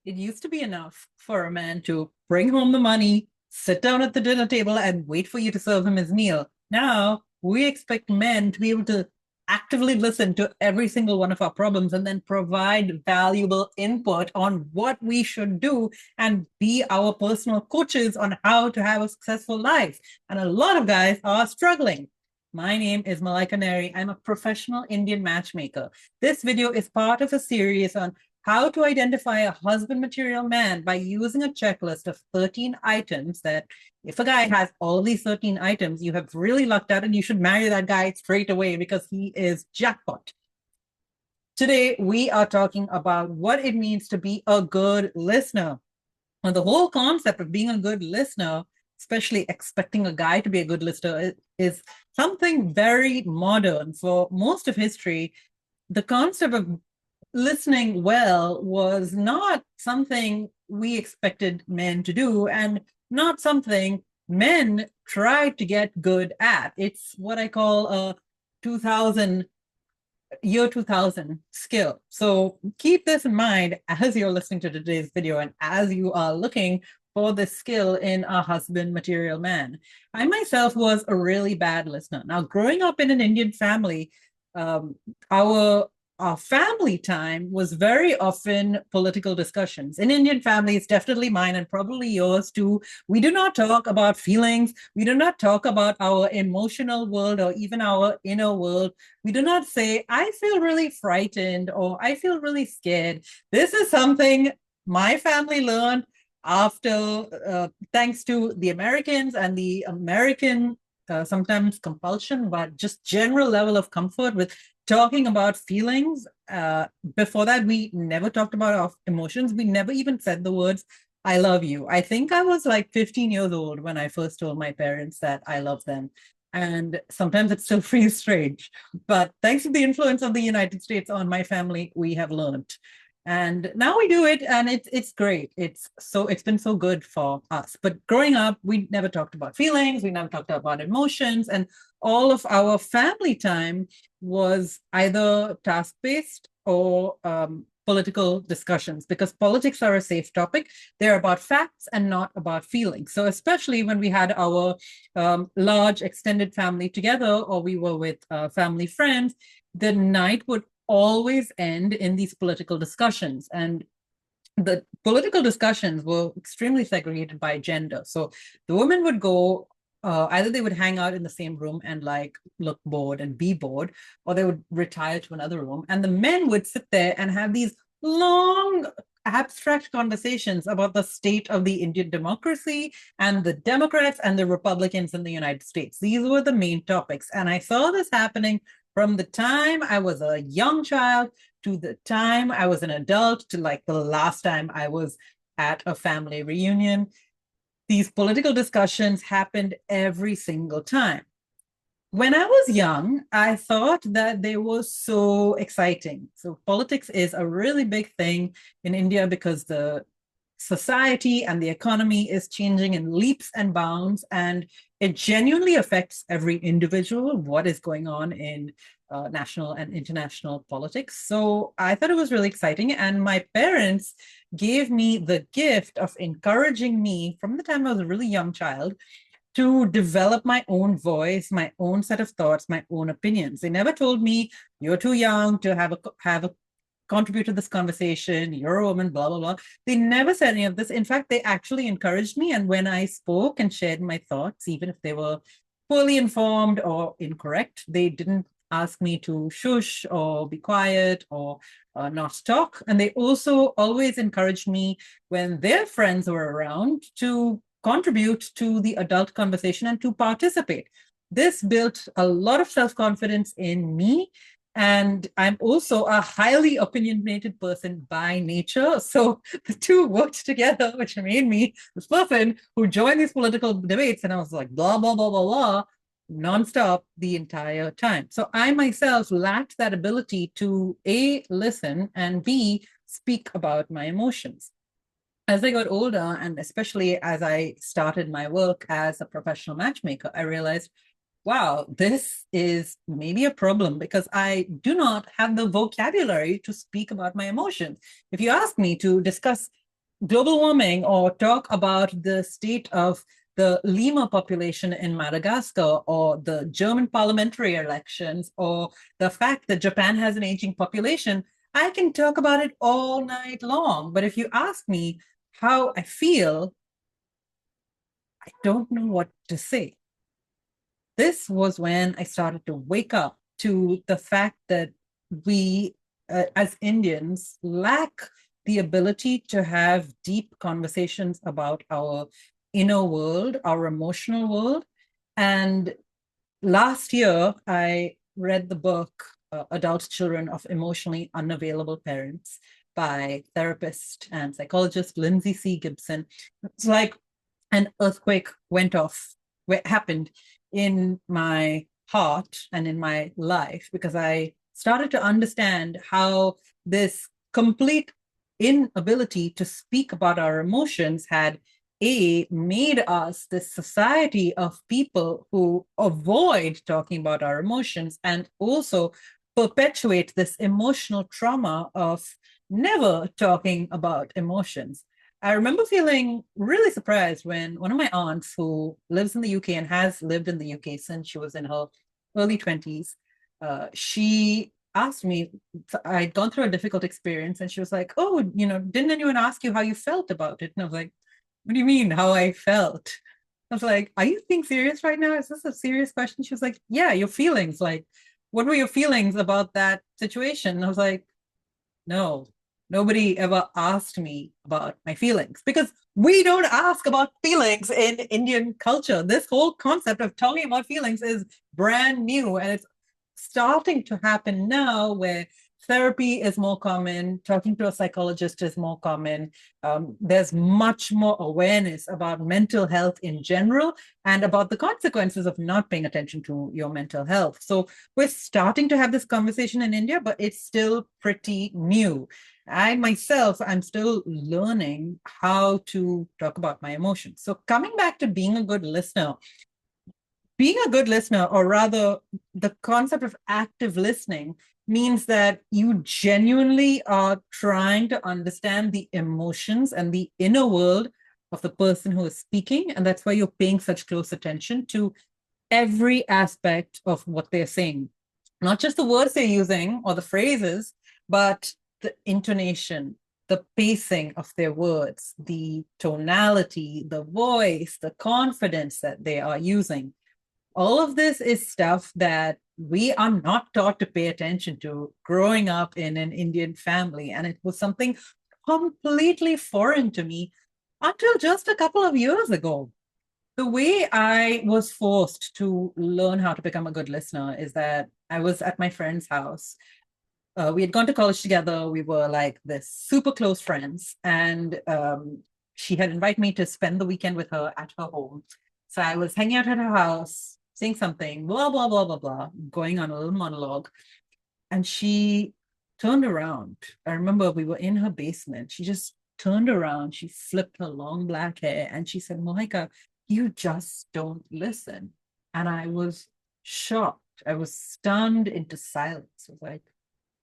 It used to be enough for a man to bring home the money, sit down at the dinner table, and wait for you to serve him his meal. Now we expect men to be able to actively listen to every single one of our problems and then provide valuable input on what we should do and be our personal coaches on how to have a successful life. And a lot of guys are struggling. My name is Malaika Neri. I'm a professional Indian matchmaker. This video is part of a series on how to identify a husband material man by using a checklist of 13 items that if a guy has all these 13 items, you have really lucked out and you should marry that guy straight away because he is jackpot. Today, we are talking about what it means to be a good listener. And the whole concept of being a good listener, especially expecting a guy to be a good listener, is something very modern. For most of history, the concept of listening well was not something we expected men to do and not something men tried to get good at. It's what I call a 2000 year 2000 skill. So keep this in mind as you're listening to today's video and as you are looking for this skill in a husband material man. I myself was a really bad listener. Now, growing up in an Indian family, our family time was very often political discussions. In Indian families, definitely mine and probably yours too, we do not talk about feelings. We do not talk about our emotional world or even our inner world. We do not say, I feel really frightened or I feel really scared. This is something my family learned after, thanks to the Americans and the American sometimes compulsion, but just general level of comfort with talking about feelings. Before that, we never talked about our emotions. We never even said the words, I love you. I think I was like 15 years old when I first told my parents that I love them. And sometimes it still feels strange. But thanks to the influence of the United States on my family, we have learned. And now we do it, and it's great. It's been so good for us. But growing up, we never talked about feelings, we never talked about emotions, and all of our family time was either task-based or political discussions, because politics are a safe topic. They're about facts and not about feelings. So especially when we had our large extended family together, or we were with family friends, the night would always end in these political discussions. And the political discussions were extremely segregated by gender. So the women would go, either they would hang out in the same room and like look bored and be bored, or they would retire to another room. And the men would sit there and have these long, abstract conversations about the state of the Indian democracy and the Democrats and the Republicans in the United States. These were the main topics. And I saw this happening from the time I was a young child to the time I was an adult to like the last time I was at a family reunion. These political discussions happened every single time. When I was young, I thought that they were so exciting. So politics is a really big thing in India because the society and the economy is changing in leaps and bounds, and it genuinely affects every individual what is going on in national and international politics. So I thought it was really exciting, and my parents gave me the gift of encouraging me from the time I was a really young child to develop my own voice, my own set of thoughts, my own opinions. They never told me you're too young to have a contribute to this conversation, you're a woman, blah, blah, blah. They never said any of this. In fact, they actually encouraged me. And when I spoke and shared my thoughts, even if they were poorly informed or incorrect, they didn't ask me to shush or be quiet or not talk. And they also always encouraged me when their friends were around to contribute to the adult conversation and to participate. This built a lot of self-confidence in me, and I'm also a highly opinionated person by nature. So the two worked together, which made me this person who joined these political debates. And I was like, blah, blah, blah, blah, blah, nonstop the entire time. So I myself lacked that ability to A, listen, and B, speak about my emotions. As I got older, and especially as I started my work as a professional matchmaker, I realized, wow, this is maybe a problem because I do not have the vocabulary to speak about my emotions. If you ask me to discuss global warming or talk about the state of the lemur population in Madagascar or the German parliamentary elections or the fact that Japan has an aging population, I can talk about it all night long. But if you ask me how I feel, I don't know what to say. This was when I started to wake up to the fact that we, as Indians, lack the ability to have deep conversations about our inner world, our emotional world. And last year, I read the book Adult Children of Emotionally Unavailable Parents by therapist and psychologist Lindsay C. Gibson. It's like an earthquake went off, happened in my heart and in my life because I started to understand how this complete inability to speak about our emotions had made us this society of people who avoid talking about our emotions and also perpetuate this emotional trauma of never talking about emotions. I remember feeling really surprised when one of my aunts, who lives in the UK and has lived in the UK since she was in her early 20s, she asked me, I'd gone through a difficult experience, and she was like, "Oh, didn't anyone ask you how you felt about it?" And I was like, "What do you mean, how I felt?" I was like, "Are you being serious right now? Is this a serious question?" She was like, "Yeah, your feelings. Like, what were your feelings about that situation?" And I was like, no, nobody ever asked me about my feelings because we don't ask about feelings in Indian culture. This whole concept of talking about feelings is brand new, and it's starting to happen now where therapy is more common, talking to a psychologist is more common. There's much more awareness about mental health in general and about the consequences of not paying attention to your mental health. So we're starting to have this conversation in India, but it's still pretty new. I myself, I'm still learning how to talk about my emotions. So coming back to being a good listener, or rather the concept of active listening, means that you genuinely are trying to understand the emotions and the inner world of the person who is speaking. And that's why you're paying such close attention to every aspect of what they're saying, not just the words they're using or the phrases, but the intonation, the pacing of their words, the tonality, the voice, the confidence that they are using. All of this is stuff that we are not taught to pay attention to growing up in an Indian family. And it was something completely foreign to me until just a couple of years ago. The way I was forced to learn how to become a good listener is that I was at my friend's house. We had gone to college together. We were like this super close friends. And she had invited me to spend the weekend with her at her home. So I was hanging out at her house, saying something, blah, blah, blah, blah, blah, going on a little monologue. And she turned around. I remember we were in her basement. She just turned around. She flipped her long black hair and she said, "Mohika, you just don't listen." And I was shocked. I was stunned into silence. I was like,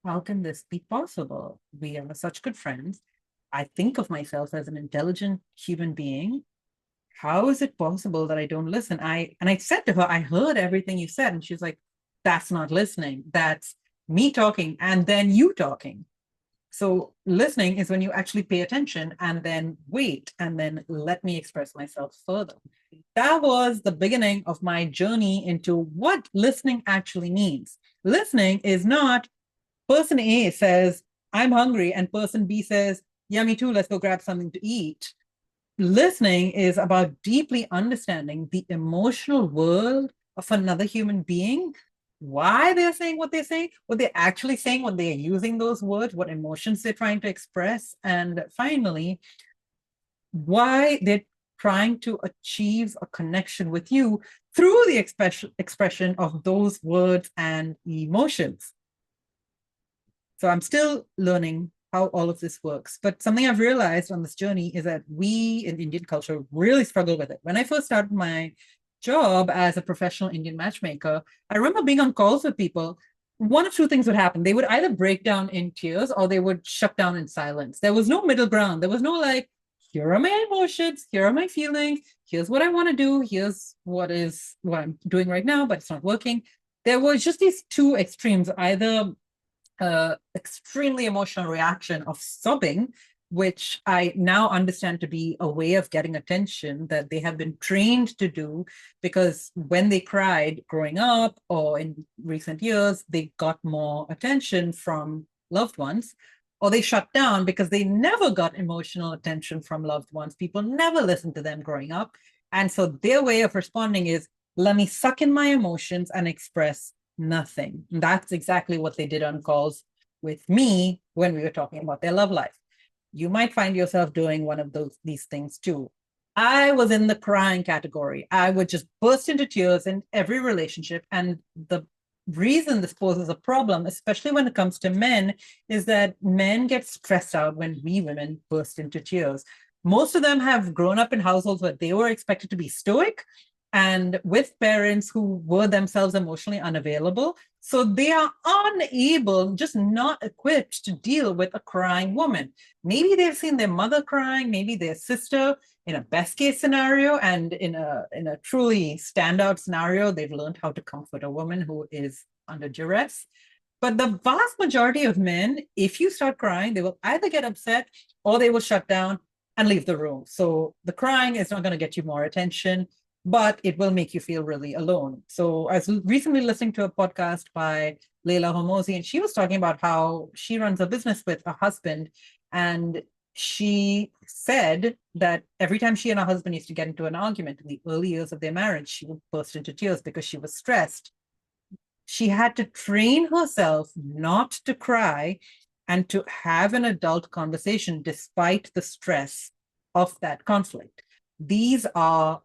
how can this be possible? We are such good friends. I think of myself as an intelligent human being. How is it possible that I don't listen? I said to her, "I heard everything you said." And she's like, "That's not listening. That's me talking and then you talking." So listening is when you actually pay attention and then wait and then let me express myself further. That was the beginning of my journey into what listening actually means. Listening is not person A says, "I'm hungry," and person B says, "Yeah, me too, let's go grab something to eat." Listening is about deeply understanding the emotional world of another human being, why they're saying what they're saying, what they're actually saying when they're using those words, what emotions they're trying to express, and finally, why they're trying to achieve a connection with you through the expression of those words and emotions. So I'm still learning how all of this works. But something I've realized on this journey is that we in Indian culture really struggle with it. When I first started my job as a professional Indian matchmaker, I remember being on calls with people. One of two things would happen. They would either break down in tears or they would shut down in silence. There was no middle ground. There was no like, here are my emotions, here are my feelings, here's what I want to do, here's what I'm doing right now, but it's not working. There was just these two extremes, either extremely emotional reaction of sobbing, which I now understand to be a way of getting attention that they have been trained to do, because when they cried growing up or in recent years, they got more attention from loved ones, or they shut down because they never got emotional attention from loved ones. People never listened to them growing up. And so their way of responding is, let me suck in my emotions and express nothing. And that's exactly what they did on calls with me when we were talking about their love life. You might find yourself doing one of these things too. I was in the crying category. I would just burst into tears in every relationship. And the reason this poses a problem, especially when it comes to men, is that men get stressed out when we women burst into tears. Most of them have grown up in households where they were expected to be stoic and with parents who were themselves emotionally unavailable. So they are unable, just not equipped to deal with a crying woman. Maybe they've seen their mother crying, maybe their sister in a best case scenario, and in a truly standout scenario, they've learned how to comfort a woman who is under duress. But the vast majority of men, if you start crying, they will either get upset or they will shut down and leave the room. So the crying is not going to get you more attention, but it will make you feel really alone. So I was recently listening to a podcast by Leila Hormozi, and she was talking about how she runs a business with a husband. And she said that every time she and her husband used to get into an argument in the early years of their marriage, she would burst into tears because she was stressed. She had to train herself not to cry and to have an adult conversation despite the stress of that conflict. These are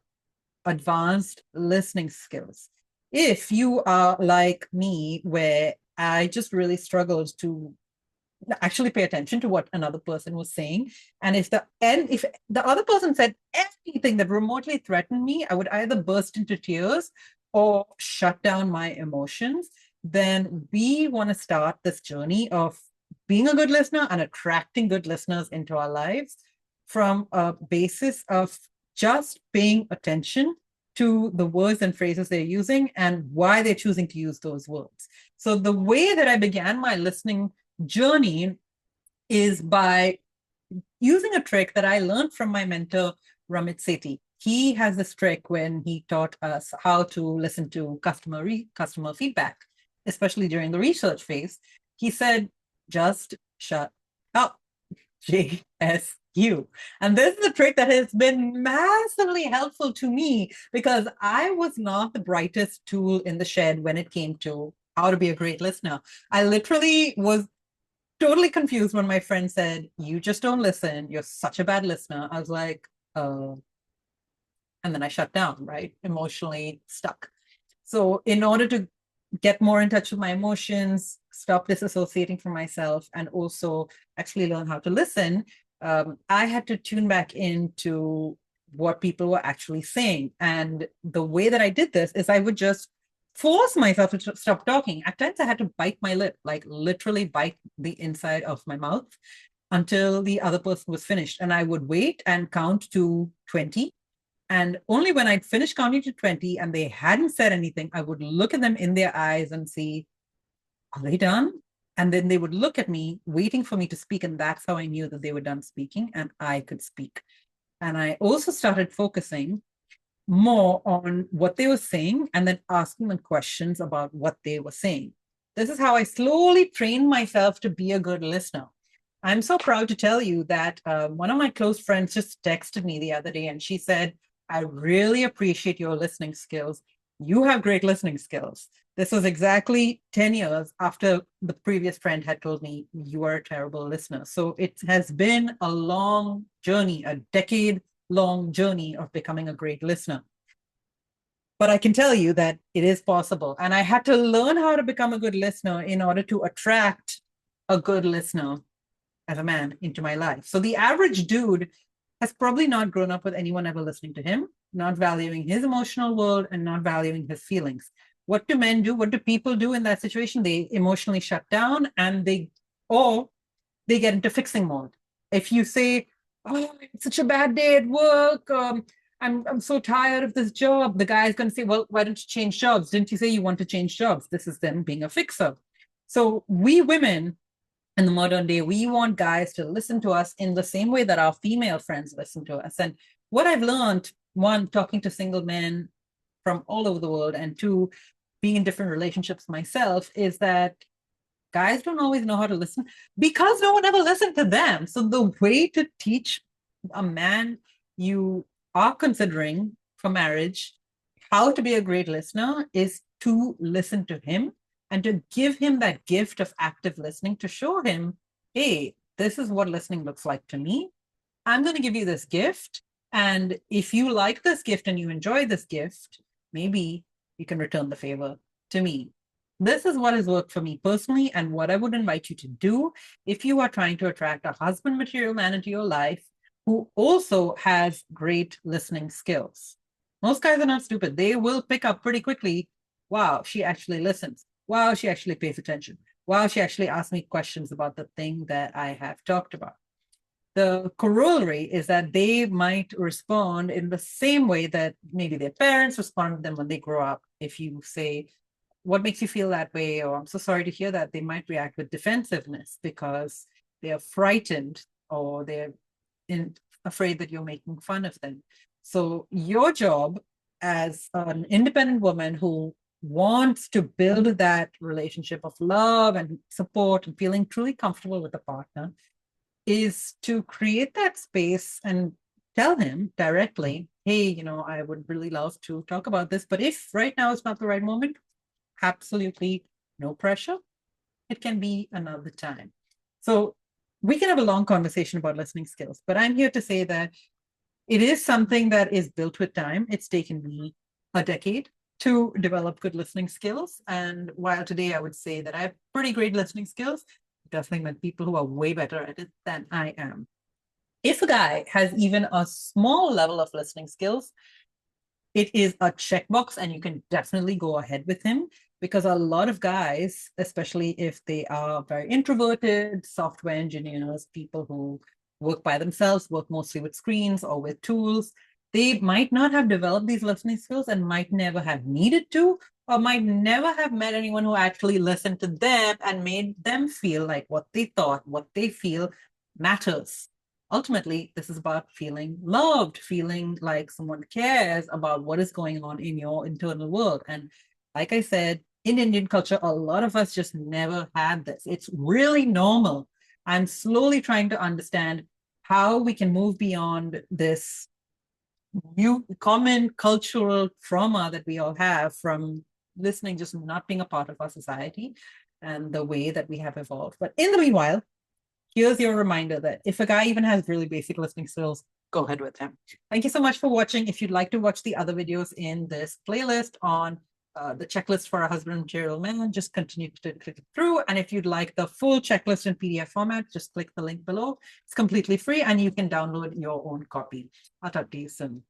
advanced listening skills. If you are like me, where I just really struggled to actually pay attention to what another person was saying, and if the other person said anything that remotely threatened me, I would either burst into tears or shut down my emotions. Then we want to start this journey of being a good listener and attracting good listeners into our lives from a basis of just paying attention to the words and phrases they're using and why they're choosing to use those words. So the way that I began my listening journey is by using a trick that I learned from my mentor, Ramit Sethi. He has this trick when he taught us how to listen to customer feedback, especially during the research phase. He said, just shut up. JSU. And this is a trick that has been massively helpful to me, because I was not the brightest tool in the shed when it came to how to be a great listener. I literally was totally confused when my friend said, you just don't listen. You're such a bad listener. I was like, and then I shut down, right? Emotionally stuck. So in order to get more in touch with my emotions, stop disassociating from myself, and also actually learn how to listen, I had to tune back into what people were actually saying. And the way that I did this is I would just force myself to stop talking. At times I had to bite my lip, like literally bite the inside of my mouth until the other person was finished. And I would wait and count to 20. And only when I'd finished counting to 20 and they hadn't said anything, I would look at them in their eyes and see, are they done? And then they would look at me, waiting for me to speak. And that's how I knew that they were done speaking and I could speak. And I also started focusing more on what they were saying and then asking them questions about what they were saying. This is how I slowly trained myself to be a good listener. I'm so proud to tell you that one of my close friends just texted me the other day and she said, I really appreciate your listening skills. You have great listening skills. This was exactly 10 years after the previous friend had told me, you are a terrible listener. So it has been a long journey, a decade-long journey of becoming a great listener. But I can tell you that it is possible. And I had to learn how to become a good listener in order to attract a good listener as a man into my life. So the average dude has probably not grown up with anyone ever listening to him, not valuing his emotional world and not valuing his feelings. What do men do? What do people do in that situation? They emotionally shut down and they get into fixing mode. If you say, oh, it's such a bad day at work. I'm so tired of this job. The guy's going to say, well, why don't you change jobs? Didn't you say you want to change jobs? This is them being a fixer. So we women in the modern day, we want guys to listen to us in the same way that our female friends listen to us. And what I've learned, one, talking to single men from all over the world, and two, being in different relationships myself, is that guys don't always know how to listen because no one ever listened to them. So the way to teach a man you are considering for marriage how to be a great listener is to listen to him and to give him that gift of active listening, to show him, hey, this is what listening looks like to me. I'm going to give you this gift. And if you like this gift and you enjoy this gift, maybe you can return the favor to me. This is what has worked for me personally, and what I would invite you to do if you are trying to attract a husband material man into your life who also has great listening skills. Most guys are not stupid. They will pick up pretty quickly. Wow, she actually listens. Wow, she actually pays attention. Wow, she actually asked me questions about the thing that I have talked about. The corollary is that they might respond in the same way that maybe their parents respond to them when they grow up. If you say, what makes you feel that way? Or I'm so sorry to hear that, they might react with defensiveness because they are frightened or they're afraid that you're making fun of them. So your job as an independent woman who wants to build that relationship of love and support and feeling truly comfortable with a partner is to create that space and tell him directly, hey, I would really love to talk about this, but if right now is not the right moment, absolutely no pressure. It can be another time. So we can have a long conversation about listening skills, but I'm here to say that it is something that is built with time. It's taken me a decade to develop good listening skills. And while today I would say that I have pretty great listening skills, definitely met people who are way better at it than I am. If a guy has even a small level of listening skills, it is a checkbox and you can definitely go ahead with him, because a lot of guys, especially if they are very introverted, software engineers, people who work by themselves, work mostly with screens or with tools, they might not have developed these listening skills and might never have needed to, or might never have met anyone who actually listened to them and made them feel like what they thought, what they feel matters. Ultimately, this is about feeling loved, feeling like someone cares about what is going on in your internal world. And like I said, in Indian culture, a lot of us just never had this. It's really normal. I'm slowly trying to understand how we can move beyond this new common cultural trauma that we all have from listening just not being a part of our society and the way that we have evolved. But in the meanwhile, here's your reminder that if a guy even has really basic listening skills, go ahead with him. Thank you so much for watching. If you'd like to watch the other videos in this playlist on the checklist for a husband material man, just continue to click it through. And if you'd like the full checklist in PDF format, just click the link below. It's completely free and you can download your own copy. I'll talk to you soon.